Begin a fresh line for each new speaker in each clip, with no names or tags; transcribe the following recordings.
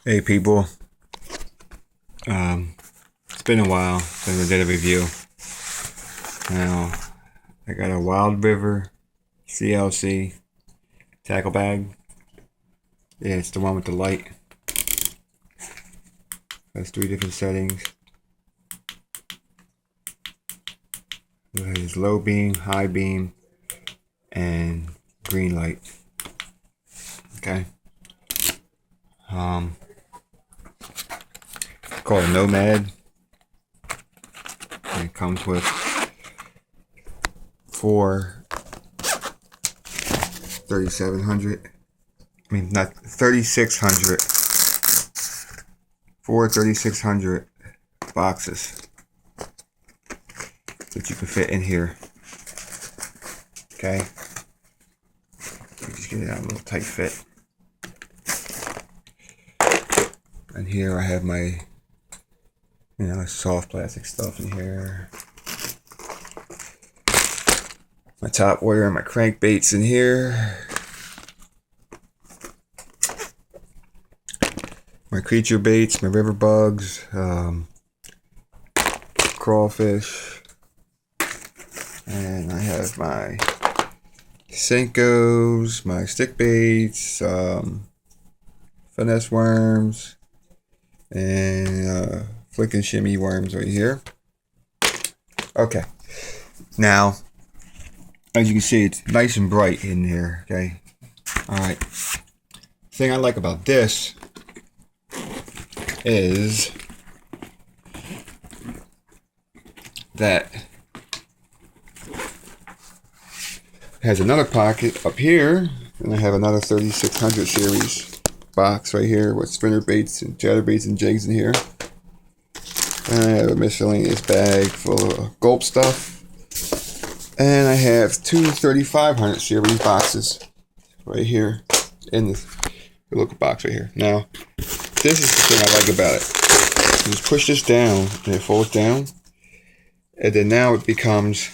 Hey people, it's been a while since I did a review. Now, I got a Wild River CLC tackle bag. Yeah, it's the one with the light. Has three different settings. It has low beam, high beam, and green light. Okay. Um, it's called a Nomad. And it comes with four 3700. I mean, not 3600. Four 3600 boxes that you can fit in here. Okay. Just get it out a little tight fit. And here I have my, soft plastic stuff in here. My top wire and my crankbaits in here. My creature baits, my river bugs, crawfish. And I have my Senkos, my stick baits, finesse worms, and flick and shimmy worms right here. Okay, now as you can see, it's nice and bright in here. Okay, all right. The thing I like about this is that it has another pocket up here, and I have another 3600 series box right here with spinner baits and chatterbaits and jigs in here. And I have a miscellaneous bag full of gulp stuff. And I have two 3500 series boxes right here in this little box right here. Now, this is the thing I like about it. You just push this down and it folds down. And then now it becomes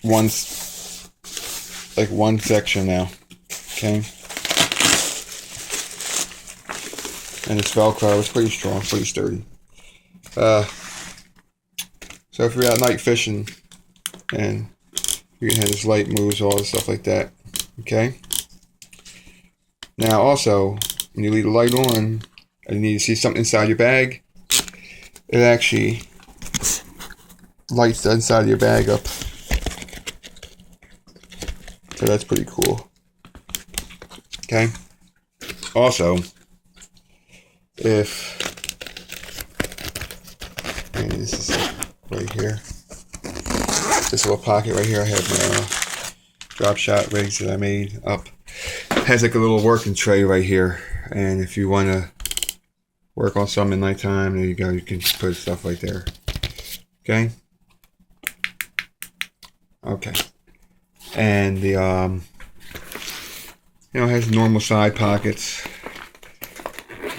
one section now. Okay. And it's Velcro. It's pretty strong, pretty sturdy. So if you're out night fishing and you can have this light moves, all this stuff like that. Okay. Now also, when you leave the light on and you need to see something inside your bag, it actually lights the inside of your bag up. So that's pretty cool. Okay. Also, if this is right here, this little pocket right here, I have my drop shot rigs that I made up. It has like a little working tray right here, and if you want to work on something at nighttime, there you go. You can put stuff right there. Okay. Okay. And the it has normal side pockets.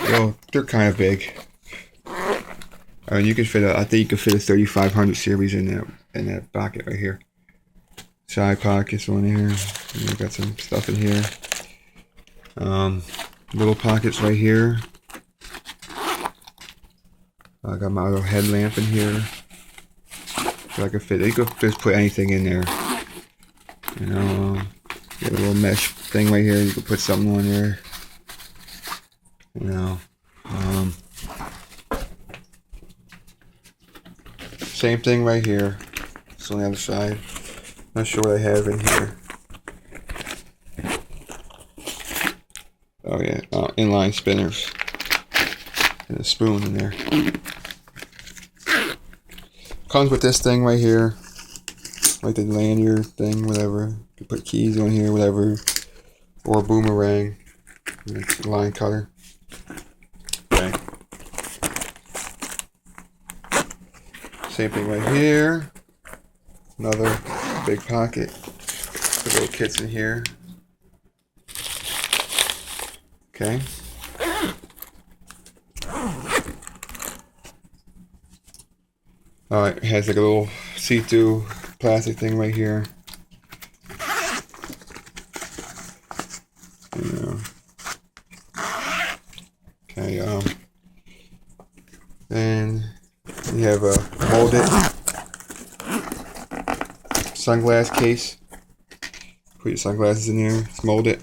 Well, they're kind of big. I mean, you could fit I think you could fit a 3500 series in that pocket right here. Side pockets on here. And you got some stuff in here. Little pockets right here. I got my little headlamp in here. So I could fit. You could just put anything in there. You know, get a little mesh thing right here. You could put something on there. You know, same thing right here. It's on the other side. Not sure what I have in here. Oh yeah, inline spinners and a spoon in there. Comes with this thing right here, like the lanyard thing, whatever. You can put keys on here, whatever, or a boomerang, line cutter. Okay. Same thing right here. Another big pocket. Put little kits in here. Okay. It has like a little see-through plastic thing right here. You know, And you have a molded sunglass case. Put your sunglasses in here. It's molded,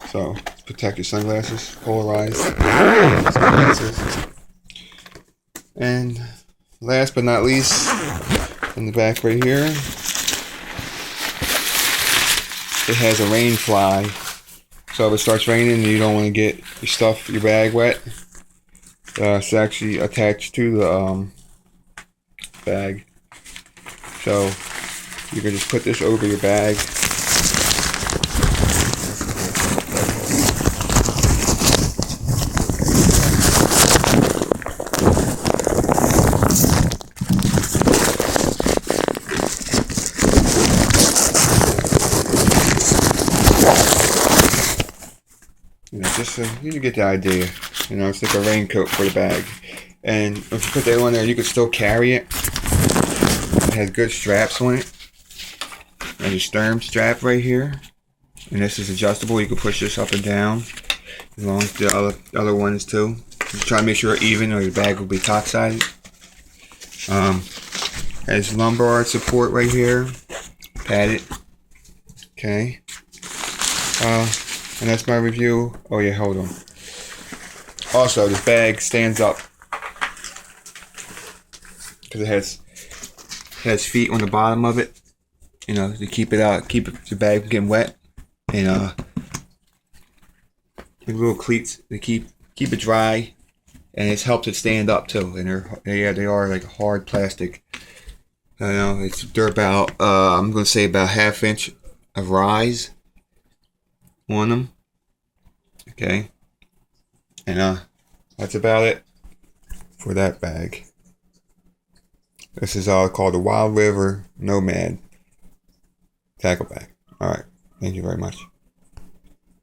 so protect your sunglasses, polarized sunglasses. And last but not least, in the back right here, it has a rain fly. So if it starts raining and you don't want to get your bag wet, it's actually attached to the bag. So you can just put this over your bag. Just so you get the idea. It's like a raincoat for the bag. And if you put that on there, you can still carry it. It has good straps on it. And your stern strap right here. And this is adjustable. You can push this up and down. As long as the other one is too. Just try to make sure even or your bag will be top-sided. Has lumbar support right here. Padded. Okay. And that's my review. Oh yeah, hold on. Also, this bag stands up because it has feet on the bottom of it. To keep it out, keep the bag from getting wet, and little cleats to keep it dry, and it helps it stand up too. And they are like hard plastic. They're about I'm gonna say about 1/2 inch of rise on them. Okay, and that's about it for that bag. This is called the Wild River Nomad tackle bag. Alright, thank you very much.